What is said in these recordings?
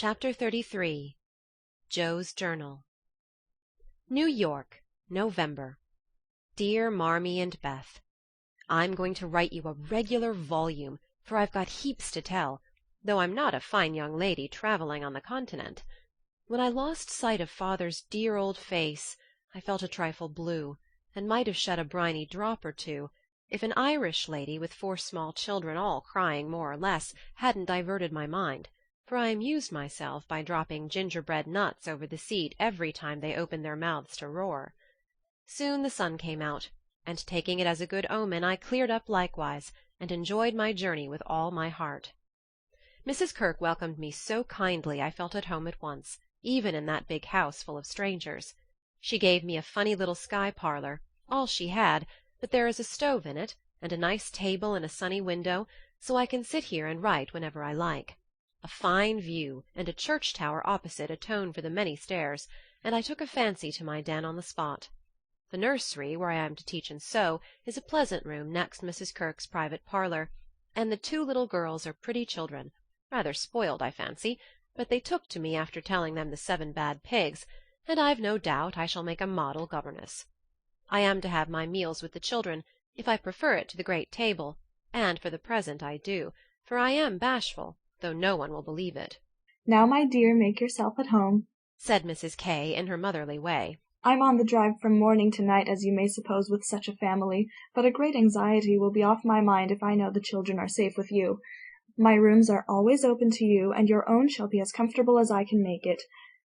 Chapter 33 Joe's Journal. New York, November. Dear Marmee and Beth, I'm going to write you a regular volume, for I've got heaps to tell, though I'm not a fine young lady travelling on the continent. When I lost sight of father's dear old face, I felt a trifle blue, and might have shed a briny drop or two, if an Irish lady with 4 small children all crying more or less hadn't diverted my mind, for I amused myself by dropping gingerbread nuts over the seat every time they opened their mouths to roar. Soon the sun came out, and taking it as a good omen I cleared up likewise, and enjoyed my journey with all my heart. Mrs. Kirke welcomed me so kindly I felt at home at once, even in that big house full of strangers. She gave me a funny little sky parlour, all she had, but there is a stove in it, and a nice table and a sunny window, so I can sit here and write whenever I like. A fine view, and a church tower opposite atone for the many stairs, and I took a fancy to my den on the spot. The nursery, where I am to teach and sew, is a pleasant room next Mrs. Kirke's private parlour, and the 2 little girls are pretty children, rather spoiled, I fancy, but they took to me after telling them the 7 bad pigs, and I've no doubt I shall make a model governess. I am to have my meals with the children, if I prefer it to the great table, and for the present I do, for I am bashful, though no one will believe it. "Now, my dear, make yourself at home," said Mrs. K. in her motherly way. "I'm on the drive from morning to night, as you may suppose, with such a family, but a great anxiety will be off my mind if I know the children are safe with you. My rooms are always open to you, and your own shall be as comfortable as I can make it.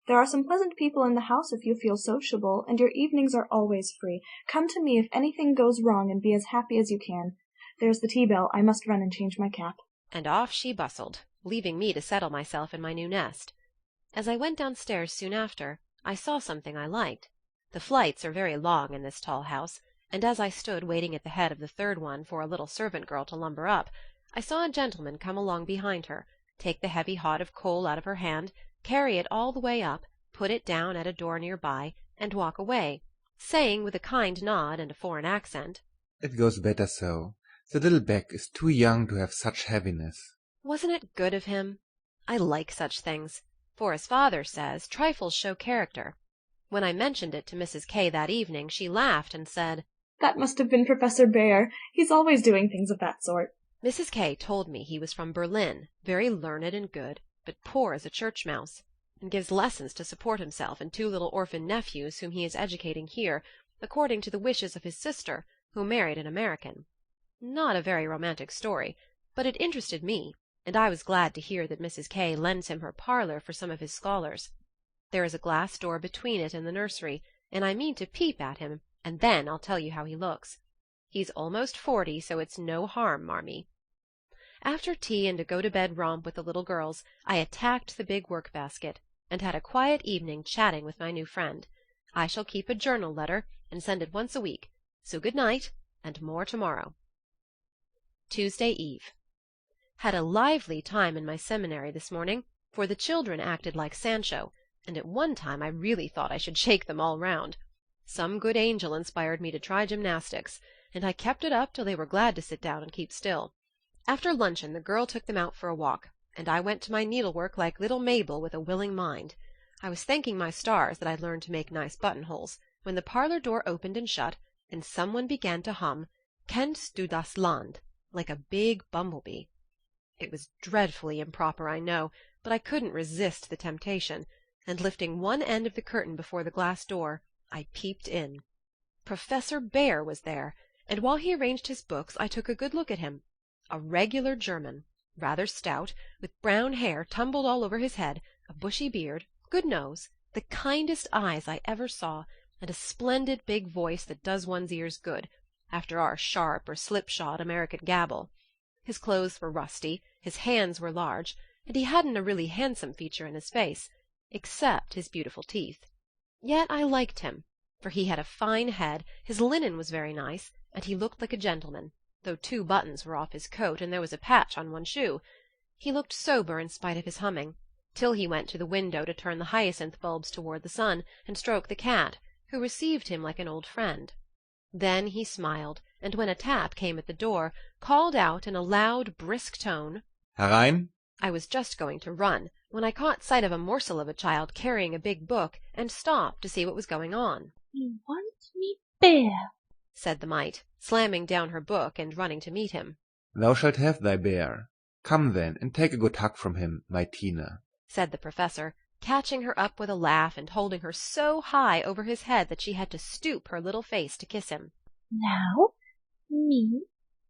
There are some pleasant people in the house if you feel sociable, and your evenings are always free. Come to me if anything goes wrong, and be as happy as you can. There's the tea-bell. I must run and change my cap." And off she bustled, leaving me to settle myself in my new nest. As I went downstairs soon after, I saw something I liked. The flights are very long in this tall house, and as I stood waiting at the head of the 3rd one for a little servant girl to lumber up, I saw a gentleman come along behind her, take the heavy hod of coal out of her hand, carry it all the way up, put it down at a door near by, and walk away, saying with a kind nod and a foreign accent, "It goes better so. The little bag is too young to have such heaviness." Wasn't it good of him? I like such things, for as father says, trifles show character. When I mentioned it to Mrs. K. that evening, she laughed and said, "That must have been Professor Bhaer. He's always doing things of that sort." Mrs. K. told me he was from Berlin, very learned and good, but poor as a church mouse, and gives lessons to support himself and 2 little orphan nephews whom he is educating here, according to the wishes of his sister, who married an American. Not a very romantic story, but it interested me, and I was glad to hear that Mrs. K. lends him her parlour for some of his scholars. There is a glass door between it and the nursery, and I mean to peep at him, and then I'll tell you how he looks. He's almost 40, so it's no harm, Marmee. After tea and a go-to-bed romp with the little girls, I attacked the big work-basket, and had a quiet evening chatting with my new friend. I shall keep a journal letter, and send it once a week, so good night, and more tomorrow. Tuesday Eve. Had a lively time in my seminary this morning, for the children acted like Sancho, and at one time I really thought I should shake them all round. Some good angel inspired me to try gymnastics, and I kept it up till they were glad to sit down and keep still. After luncheon the girl took them out for a walk, and I went to my needlework like little Mabel with a willing mind. I was thanking my stars that I'd learned to make nice buttonholes, when the parlour door opened and shut, and someone began to hum "Kennst du das Land?" like a big bumblebee. It was dreadfully improper, I know, but I couldn't resist the temptation, and lifting one end of the curtain before the glass door, I peeped in. Professor Bhaer was there, and while he arranged his books I took a good look at him. A regular German, rather stout, with brown hair tumbled all over his head, a bushy beard, good nose, the kindest eyes I ever saw, and a splendid big voice that does one's ears good, after our sharp or slipshod American gabble. His clothes were rusty, his hands were large, and he hadn't a really handsome feature in his face, except his beautiful teeth. Yet I liked him, for he had a fine head, his linen was very nice, and he looked like a gentleman, though 2 buttons were off his coat and there was a patch on one shoe. He looked sober in spite of his humming, till he went to the window to turn the hyacinth bulbs toward the sun and stroke the cat, who received him like an old friend. Then he smiled, and when a tap came at the door, called out in a loud, brisk tone, "Herein!" I was just going to run, when I caught sight of a morsel of a child carrying a big book, and stopped to see what was going on. "You want me bear," said the mite, slamming down her book and running to meet him. Thou shalt have thy bear. Come then, and take a good hug from him, my Tina, said the Professor, catching her up with a laugh and holding her so high over his head that she had to stoop her little face to kiss him. "Now, me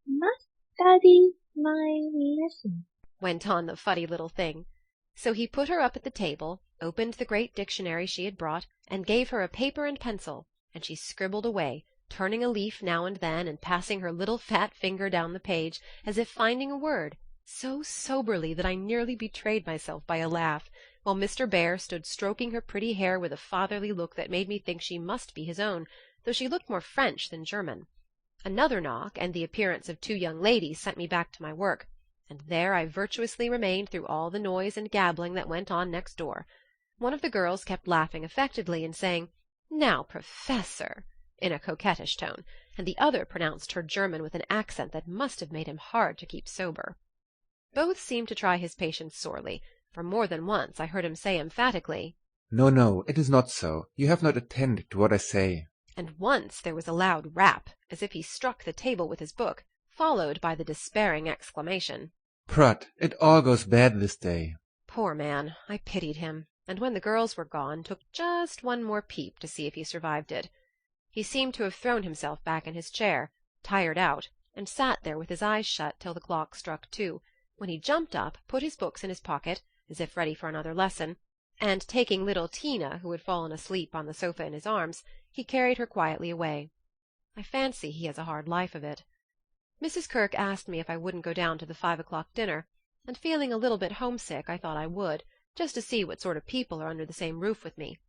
must study my lesson," went on the fuddy little thing. So he put her up at the table, opened the great dictionary she had brought, and gave her a paper and pencil, and she scribbled away, turning a leaf now and then and passing her little fat finger down the page as if finding a word, so soberly that I nearly betrayed myself by a laugh, while Mr. Bear stood stroking her pretty hair with a fatherly look that made me think she must be his own, though she looked more French than German. Another knock, and the appearance of 2 young ladies sent me back to my work, and there I virtuously remained through all the noise and gabbling that went on next door. One of the girls kept laughing affectedly and saying, "Now, Professor," in a coquettish tone, and the other pronounced her German with an accent that must have made him hard to keep sober. Both seemed to try his patience sorely, for more than once I heard him say emphatically, No, no, it is not so. You have not attended to what I say. And once there was a loud rap, as if he struck the table with his book, followed by the despairing exclamation, Prut, it all goes bad this day. Poor man, I pitied him, and when the girls were gone, took just one more peep to see if he survived it. He seemed to have thrown himself back in his chair, tired out, and sat there with his eyes shut till the clock struck 2, when he jumped up, put his books in his pocket, as if ready for another lesson, and taking little Tina, who had fallen asleep on the sofa in his arms, he carried her quietly away. I fancy he has a hard life of it. Mrs. Kirk asked me if I wouldn't go down to the 5 o'clock dinner, and feeling a little bit homesick I thought I would, just to see what sort of people are under the same roof with me.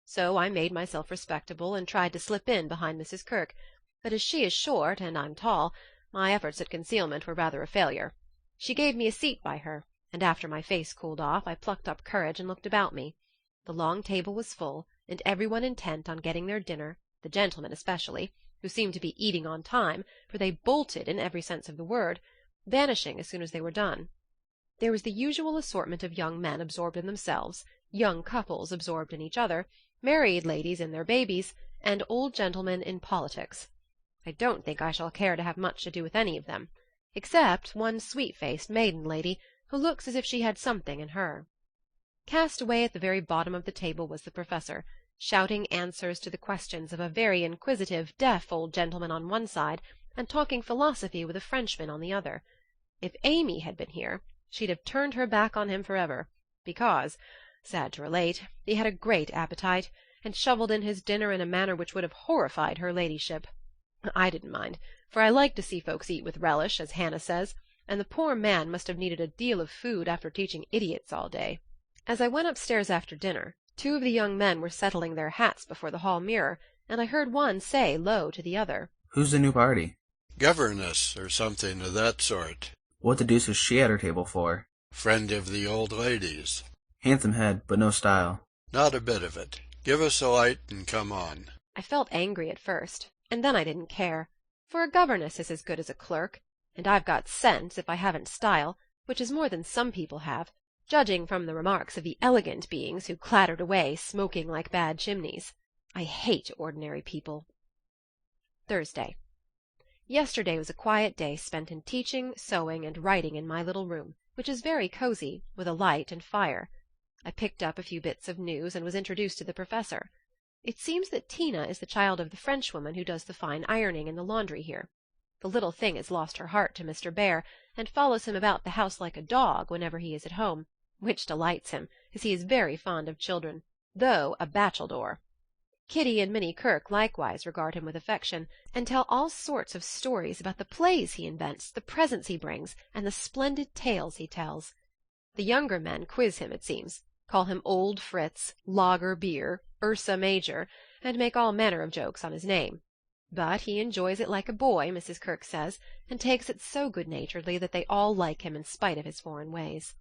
So I made myself respectable and tried to slip in behind Mrs. Kirk, but as she is short and I'm tall, my efforts at concealment were rather a failure. She gave me a seat by her, and after my face cooled off I plucked up courage and looked about me. The long table was full, and everyone intent on getting their dinner, the gentlemen especially, who seemed to be eating on time, for they bolted in every sense of the word, vanishing as soon as they were done. There was the usual assortment of young men absorbed in themselves, young couples absorbed in each other, married ladies in their babies, and old gentlemen in politics. I don't think I shall care to have much to do with any of them, except one sweet-faced maiden lady who looks as if she had something in her. Cast away at the very bottom of the table was the Professor, shouting answers to the questions of a very inquisitive, deaf old gentleman on one side, and talking philosophy with a Frenchman on the other. If Amy had been here, she'd have turned her back on him forever, because, sad to relate, he had a great appetite, and shovelled in his dinner in a manner which would have horrified her ladyship. I didn't mind, for I like to see folks eat with relish, as Hannah says, and the poor man must have needed a deal of food after teaching idiots all day. As I went upstairs after dinner, 2 of the young men were settling their hats before the hall mirror, and I heard one say low to the other, Who's the new party? Governess, or something of that sort. What the deuce is she at her table for? Friend of the old ladies. Handsome head, but no style. Not a bit of it. Give us a light and come on. I felt angry at first, and then I didn't care, for a governess is as good as a clerk, and I've got sense if I haven't style, which is more than some people have, judging from the remarks of the elegant beings who clattered away smoking like bad chimneys. I hate ordinary people. Thursday. Yesterday was a quiet day spent in teaching, sewing, and writing in my little room, which is very cosy, with a light and fire. I picked up a few bits of news and was introduced to the Professor. It seems that Tina is the child of the Frenchwoman who does the fine ironing in the laundry here. The little thing has lost her heart to Mr. Bear, and follows him about the house like a dog whenever he is at home, which delights him, as he is very fond of children, though a bacheldore. Kitty and Minnie Kirk likewise regard him with affection, and tell all sorts of stories about the plays he invents, the presents he brings, and the splendid tales he tells. The younger men quiz him, it seems, call him Old Fritz, Lager Beer, Ursa Major, and make all manner of jokes on his name. But he enjoys it like a boy, Mrs. Kirk says, and takes it so good-naturedly that they all like him in spite of his foreign ways.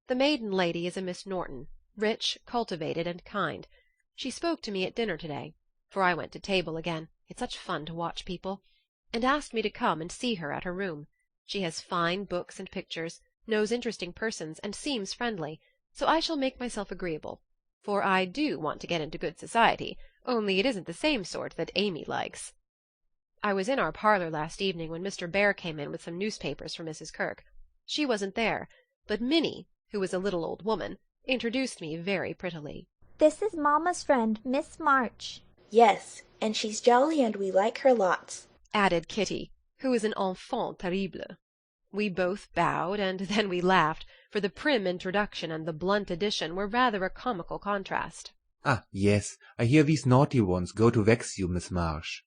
The maiden lady is a Miss Norton, rich, cultivated, and kind. She spoke to me at dinner to-day, for I went to table again, it's such fun to watch people, and asked me to come and see her at her room. She has fine books and pictures, knows interesting persons, and seems friendly, so I shall make myself agreeable, for I do want to get into good society, only it isn't the same sort that Amy likes. I was in our parlour last evening when Mr. Bear came in with some newspapers for Mrs. Kirke. She wasn't there, but Minnie, who was a little old woman, introduced me very prettily. This is Mamma's friend, Miss March. Yes, and she's jolly and we like her lots, added Kitty, who is an enfant terrible. We both bowed, and then we laughed, for the prim introduction and the blunt addition were rather a comical contrast. Ah, yes, I hear these naughty ones go to vex you, Miss Marsh.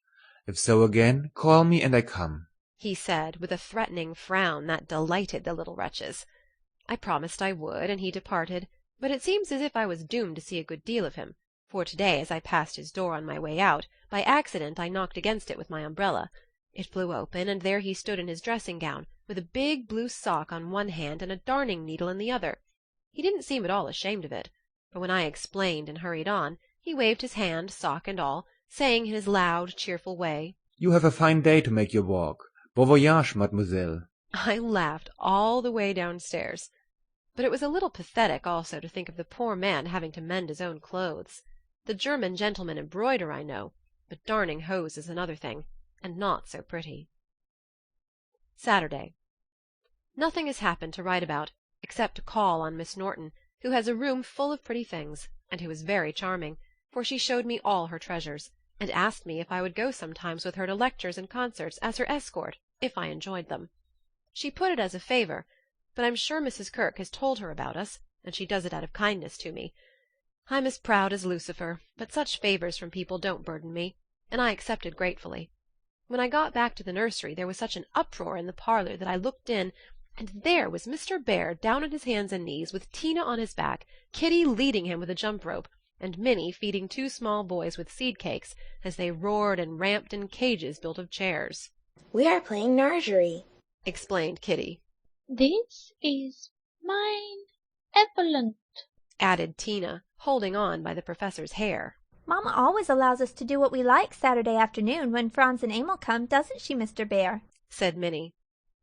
If so again, call me and I come, he said, with a threatening frown that delighted the little wretches. I promised I would, and he departed, but it seems as if I was doomed to see a good deal of him, for to-day as I passed his door on my way out, by accident I knocked against it with my umbrella. It flew open, and there he stood in his dressing-gown, with a big blue sock on one hand and a darning-needle in the other. He didn't seem at all ashamed of it, but when I explained and hurried on, he waved his hand, sock and all, saying in his loud, cheerful way, "You have a fine day to make your walk. Bon voyage, mademoiselle." I laughed all the way downstairs. But it was a little pathetic also to think of the poor man having to mend his own clothes. The German gentlemen embroider, I know, but darning hose is another thing, and not so pretty. Saturday. Nothing has happened to write about, except to call on Miss Norton, who has a room full of pretty things, and who is very charming, for she showed me all her treasures, and asked me if I would go sometimes with her to lectures and concerts as her escort, if I enjoyed them. She put it as a favour, but I'm sure Mrs. Kirke has told her about us, and she does it out of kindness to me. I'm as proud as Lucifer, but such favours from people don't burden me, and I accepted gratefully. When I got back to the nursery there was such an uproar in the parlour that I looked in, and there was Mr. Bear down on his hands and knees with Tina on his back, Kitty leading him with a jump-rope, and Minnie feeding 2 small boys with seed-cakes as they roared and ramped in cages built of chairs. We are playing nursery, explained Kitty. This is mine Evelyn, added Tina, holding on by the professor's hair. Mamma always allows us to do what we like Saturday afternoon when Franz and Emil come, doesn't she, Mr. Bear? said Minnie.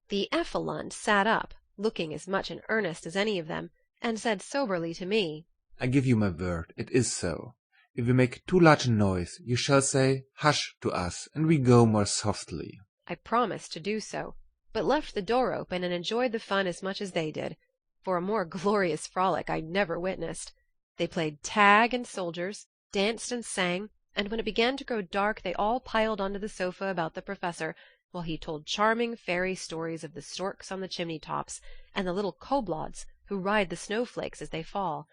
The Effluent sat up, looking as much in earnest as any of them, and said soberly to me, I give you my word, it is so. If we make too large a noise, you shall say, hush to us, and we go more softly. I promised to do so, but left the door open and enjoyed the fun as much as they did, for a more glorious frolic I never witnessed. They played tag and soldiers, danced and sang, and when it began to grow dark they all piled onto the sofa about the professor, while he told charming fairy stories of the storks on the chimney-tops, and the little kobolds who ride the snowflakes as they fall.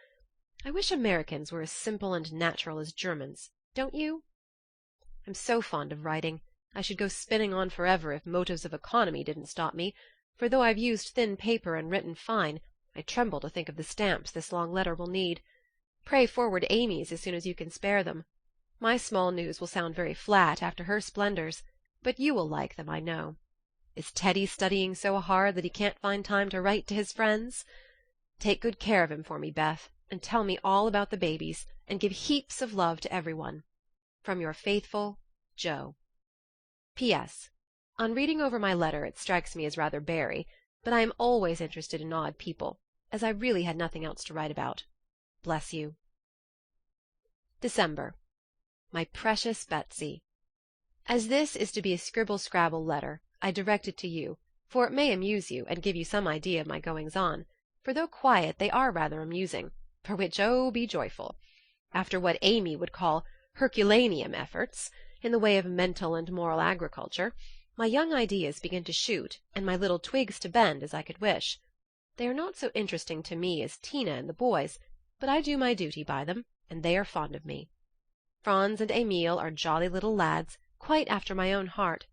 I wish Americans were as simple and natural as Germans, don't you? I'm so fond of writing. I should go spinning on forever if motives of economy didn't stop me, for though I've used thin paper and written fine, I tremble to think of the stamps this long letter will need. Pray forward Amy's as soon as you can spare them. My small news will sound very flat after her splendours, but you will like them, I know. Is Teddy studying so hard that he can't find time to write to his friends? Take good care of him for me, Beth, and tell me all about the babies, and give heaps of love to everyone. From your faithful Jo. P.S. On reading over my letter it strikes me as rather bary, but I am always interested in odd people, as I really had nothing else to write about. Bless you. December. My precious Betsy. As this is to be a scribble-scrabble letter, I direct it to you, for it may amuse you and give you some idea of my goings-on, for though quiet they are rather amusing, for which oh, be joyful. After what Amy would call Herculaneum efforts, in the way of mental and moral agriculture, my young ideas begin to shoot, and my little twigs to bend as I could wish. They are not so interesting to me as Tina and the boys, but I do my duty by them, and they are fond of me. Franz and Emil are jolly little lads, quite after my own heart,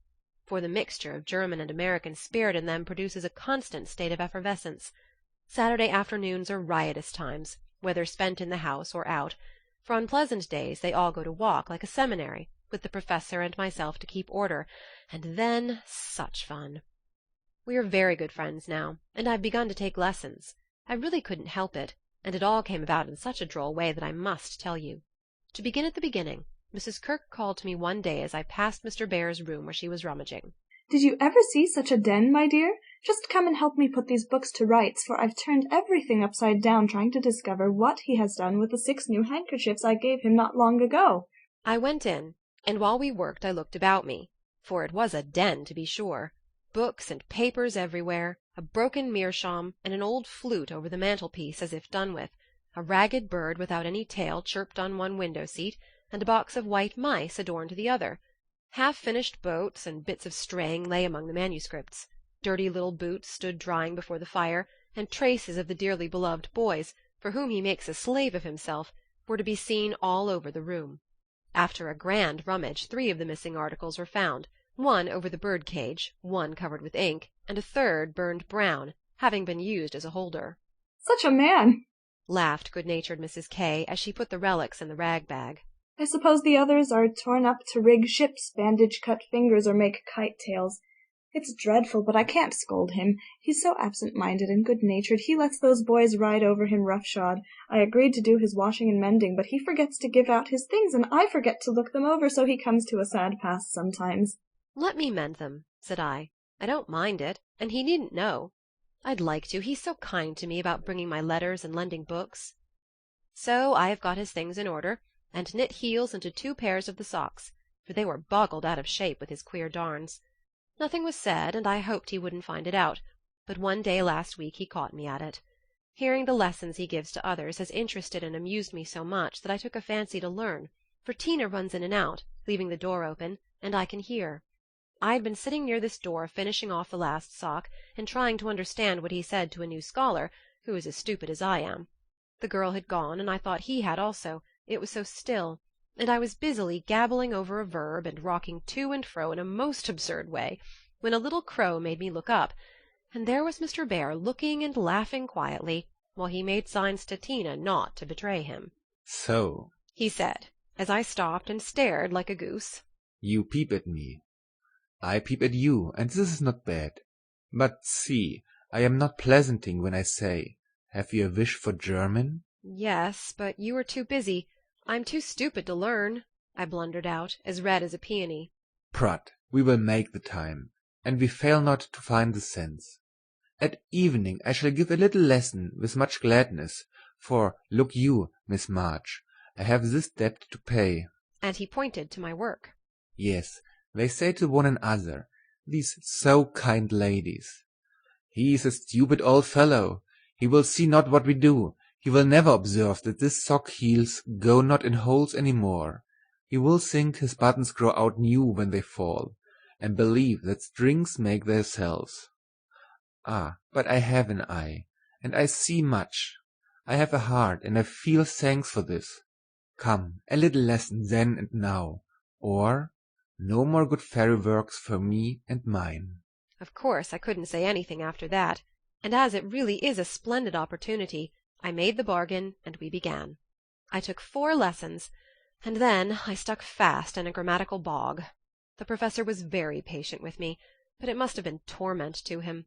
for the mixture of German and American spirit in them produces a constant state of effervescence. Saturday afternoons are riotous times, whether spent in the house or out, for on pleasant days they all go to walk like a seminary, with the professor and myself to keep order, and then such fun. We are very good friends now, and I've begun to take lessons. I really couldn't help it, and it all came about in such a droll way that I must tell you. To begin at the beginning, Mrs. Kirke called to me one day as I passed Mr. Bear's room where she was rummaging. Did you ever see such a den, my dear? Just come and help me put these books to rights, for I've turned everything upside down trying to discover what he has done with the 6 new handkerchiefs I gave him not long ago." I went in, and while we worked I looked about me, for it was a den to be sure. Books and papers everywhere, a broken meerschaum, and an old flute over the mantelpiece as if done with, a ragged bird without any tail chirped on one window-seat, and a box of white mice adorned the other. Half-finished boats and bits of string lay among the manuscripts. Dirty little boots stood drying before the fire, and traces of the dearly beloved boys, for whom he makes a slave of himself, were to be seen all over the room. After a grand rummage 3 of the missing articles were found, one over the bird-cage, one covered with ink, and a third burned brown, having been used as a holder. "Such a man!" laughed good-natured Mrs. K. as she put the relics in the rag-bag. "I suppose the others are torn up to rig ships, bandage cut fingers, or make kite-tails. It's dreadful, but I can't scold him. He's so absent-minded and good-natured. He lets those boys ride over him roughshod. I agreed to do his washing and mending, but he forgets to give out his things, and I forget to look them over, so he comes to a sad pass sometimes." "Let me mend them," said I. "I don't mind it, and he needn't know. I'd like to, he's so kind to me about bringing my letters and lending books." So I have got his things in order, and knit heels into 2 pairs of the socks, for they were boggled out of shape with his queer darns. Nothing was said, and I hoped he wouldn't find it out, but one day last week he caught me at it. Hearing the lessons he gives to others has interested and amused me so much that I took a fancy to learn, for Tina runs in and out, leaving the door open, and I can hear. I had been sitting near this door finishing off the last sock, and trying to understand what he said to a new scholar, who is as stupid as I am. The girl had gone, and I thought he had also, it was so still, and I was busily gabbling over a verb and rocking to and fro in a most absurd way, when a little crow made me look up, and there was Mr. Bear looking and laughing quietly, while he made signs to Tina not to betray him. "So," he said, as I stopped and stared like a goose. "you peep at me. I peep at you, and this is not bad. But see, I am not pleasanting when I say, have you a wish for German?" "Yes, but you are too busy. I'm too stupid to learn," I blundered out, as red as a peony. "Prut, we will make the time, and we fail not to find the sense. At evening I shall give a little lesson with much gladness, for, look you, Miss March, I have this debt to pay." And he pointed to my work. "Yes, they say to one another, these so kind ladies, 'He is a stupid old fellow. He will see not what we do. He will never observe that his sock heels go not in holes any more. He will think his buttons grow out new when they fall, and believe that strings make themselves.' Ah, but I have an eye, and I see much. I have a heart, and I feel thanks for this. Come, a little lesson then and now, or no more good fairy works for me and mine." Of course I couldn't say anything after that, and as it really is a splendid opportunity, I made the bargain, and we began. I took 4 lessons, and then I stuck fast in a grammatical bog. The professor was very patient with me, but it must have been torment to him,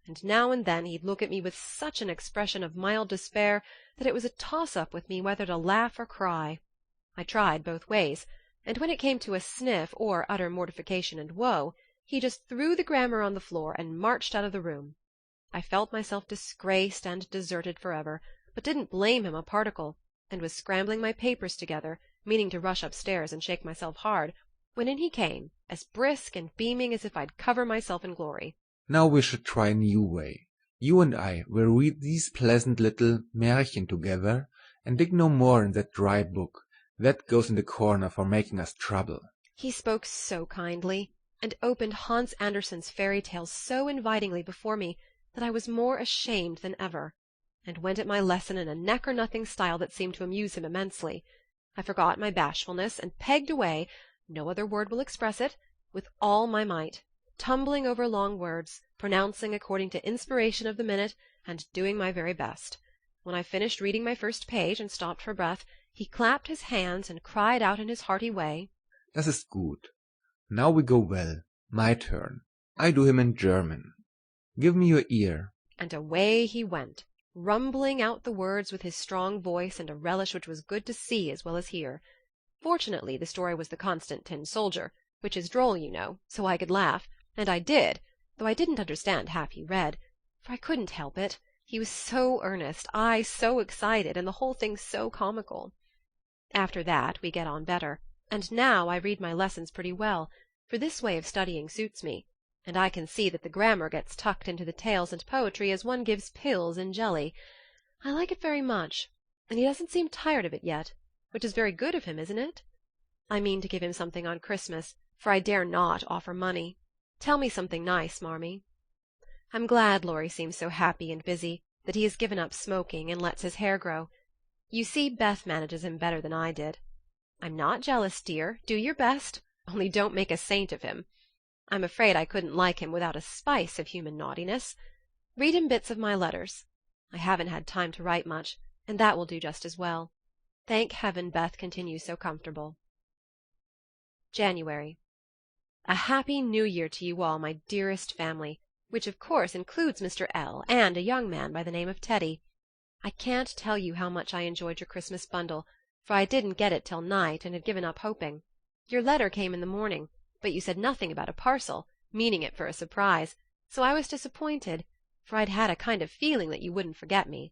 and now and then he'd look at me with such an expression of mild despair that it was a toss-up with me whether to laugh or cry. I tried both ways, and when it came to a sniff or utter mortification and woe, he just threw the grammar on the floor and marched out of the room. I felt myself disgraced and deserted forever, but didn't blame him a particle, and was scrambling my papers together, meaning to rush upstairs and shake myself hard, when in he came, as brisk and beaming as if I'd cover myself in glory. "Now we should try a new way. You and I will read these pleasant little Märchen together, and dig no more in that dry book. That goes in the corner for making us trouble." He spoke so kindly, and opened Hans Andersen's fairy tales so invitingly before me that I was more ashamed than ever, and went at my lesson in a neck-or-nothing style that seemed to amuse him immensely. I forgot my bashfulness, and pegged away, no other word will express it, with all my might, tumbling over long words, pronouncing according to inspiration of the minute, and doing my very best. When I finished reading my first page and stopped for breath, he clapped his hands and cried out in his hearty way, "Das ist gut. Now we go well. My turn. I do him in German. Give me your ear." And away he went, rumbling out the words with his strong voice and a relish which was good to see as well as hear. Fortunately the story was the Constant Tin Soldier, which is droll, you know, so I could laugh, and I did, though I didn't understand half he read, for I couldn't help it. He was so earnest, I so excited, and the whole thing so comical. After that we get on better, and now I read my lessons pretty well, for this way of studying suits me, and I can see that the grammar gets tucked into the tales and poetry as one gives pills in jelly. I like it very much, and he doesn't seem tired of it yet, which is very good of him, isn't it? I mean to give him something on Christmas, for I dare not offer money. Tell me something nice, Marmee. I'm glad Laurie seems so happy and busy, that he has given up smoking and lets his hair grow. You see, Beth manages him better than I did. I'm not jealous, dear. Do your best, only don't make a saint of him. I'm afraid I couldn't like him without a spice of human naughtiness. Read him bits of my letters. I haven't had time to write much, and that will do just as well. Thank heaven Beth continues so comfortable. January. A happy New Year to you all, my dearest family, which of course includes Mr. L. and a young man by the name of Teddy. I can't tell you how much I enjoyed your Christmas bundle, for I didn't get it till night and had given up hoping. Your letter came in the morning, but you said nothing about a parcel, meaning it for a surprise, so I was disappointed, for I'd had a kind of feeling that you wouldn't forget me.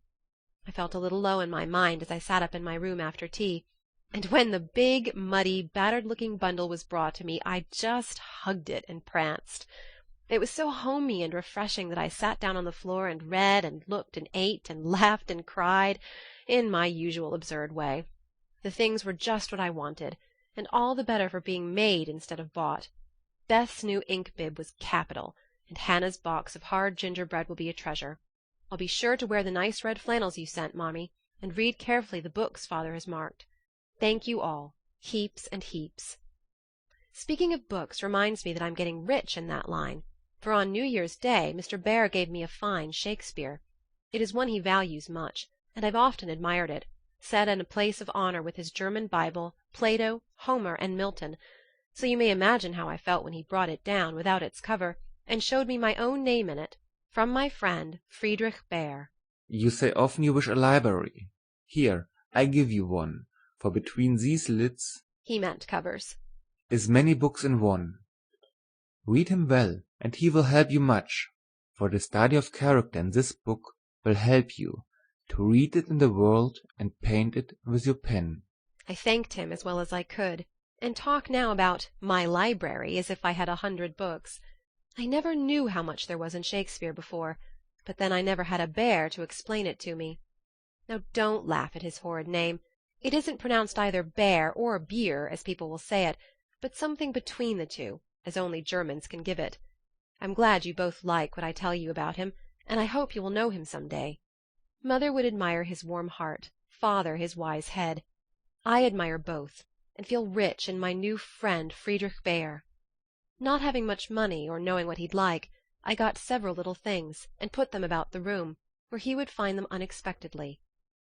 I felt a little low in my mind as I sat up in my room after tea, and when the big, muddy, battered-looking bundle was brought to me I just hugged it and pranced. It was so homey and refreshing that I sat down on the floor and read and looked and ate and laughed and cried, in my usual absurd way. The things were just what I wanted, and all the better for being made instead of bought. Beth's new ink bib was capital, and Hannah's box of hard gingerbread will be a treasure. I'll be sure to wear the nice red flannels you sent, Mommy, and read carefully the books Father has marked. Thank you all, heaps and heaps. Speaking of books reminds me that I'm getting rich in that line, for on New Year's Day Mr. Bear gave me a fine Shakespeare. It is one he values much, and I've often admired it, set in a place of honor with his German Bible, Plato, Homer, and Milton, so you may imagine how I felt when he brought it down without its cover and showed me my own name in it, from my friend Friedrich Bear. You say often you wish a library. Here, I give you one, for between these lids, he meant covers, is many books in one. Read him well, and he will help you much, for the study of character in this book will help you to read it in the world and paint it with your pen. I thanked him as well as I could, and talk now about my library as if I had 100 books. I never knew how much there was in Shakespeare before, but then I never had a bear to explain it to me. Now don't laugh at his horrid name. It isn't pronounced either bear or beer, as people will say it, but something between the two, as only Germans can give it. I'm glad you both like what I tell you about him, and I hope you will know him some day. Mother would admire his warm heart, Father his wise head. I admire both, and feel rich in my new friend Friedrich Bear. Not having much money, or knowing what he'd like, I got several little things, and put them about the room, where he would find them unexpectedly.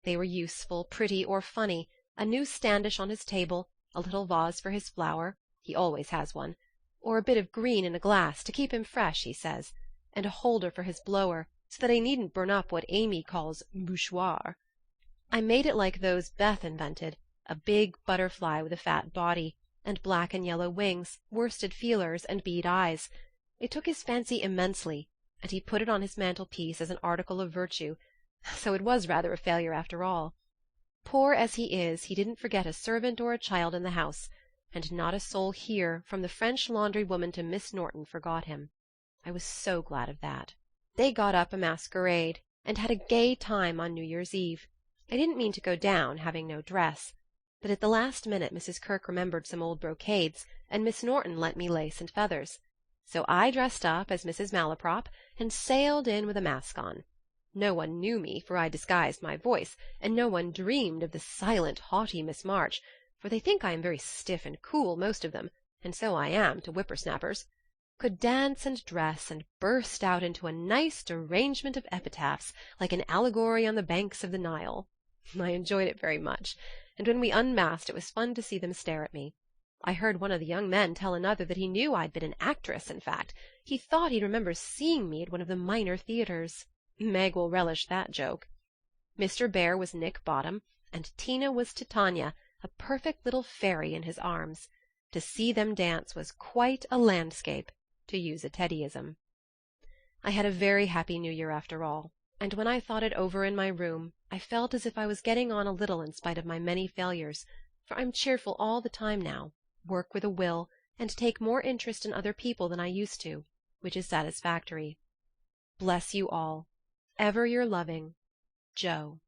They were useful, pretty, or funny, a new standish on his table, a little vase for his flower, he always has one, or a bit of green in a glass to keep him fresh, he says, and a holder for his blower, so that I needn't burn up what Amy calls mouchoir. I made it like those Beth invented, a big butterfly with a fat body, and black and yellow wings, worsted feelers, and bead eyes. It took his fancy immensely, and he put it on his mantelpiece as an article of virtue, so it was rather a failure after all. Poor as he is, he didn't forget a servant or a child in the house, and not a soul here, from the French laundry woman to Miss Norton, forgot him. I was so glad of that. They got up a masquerade, and had a gay time on New Year's Eve. I didn't mean to go down, having no dress, but at the last minute Mrs. Kirke remembered some old brocades, and Miss Norton lent me lace and feathers. So I dressed up as Mrs. Malaprop, and sailed in with a mask on. No one knew me, for I disguised my voice, and no one dreamed of the silent, haughty Miss March, for they think I am very stiff and cool, most of them, and so I am to whipper-snappers, could dance and dress, and burst out into a nice derangement of epitaphs, like an allegory on the banks of the Nile. I enjoyed it very much, and when we unmasked it was fun to see them stare at me. I heard one of the young men tell another that he knew I'd been an actress, in fact. He thought he'd remember seeing me at one of the minor theatres. Meg will relish that joke. Mr. Bear was Nick Bottom, and Tina was Titania, a perfect little fairy in his arms. To see them dance was quite a landscape, to use a Teddyism. I had a very happy New Year after all, and when I thought it over in my room I felt as if I was getting on a little in spite of my many failures, for I'm cheerful all the time now, work with a will, and take more interest in other people than I used to, which is satisfactory. Bless you all. Ever your loving, Jo.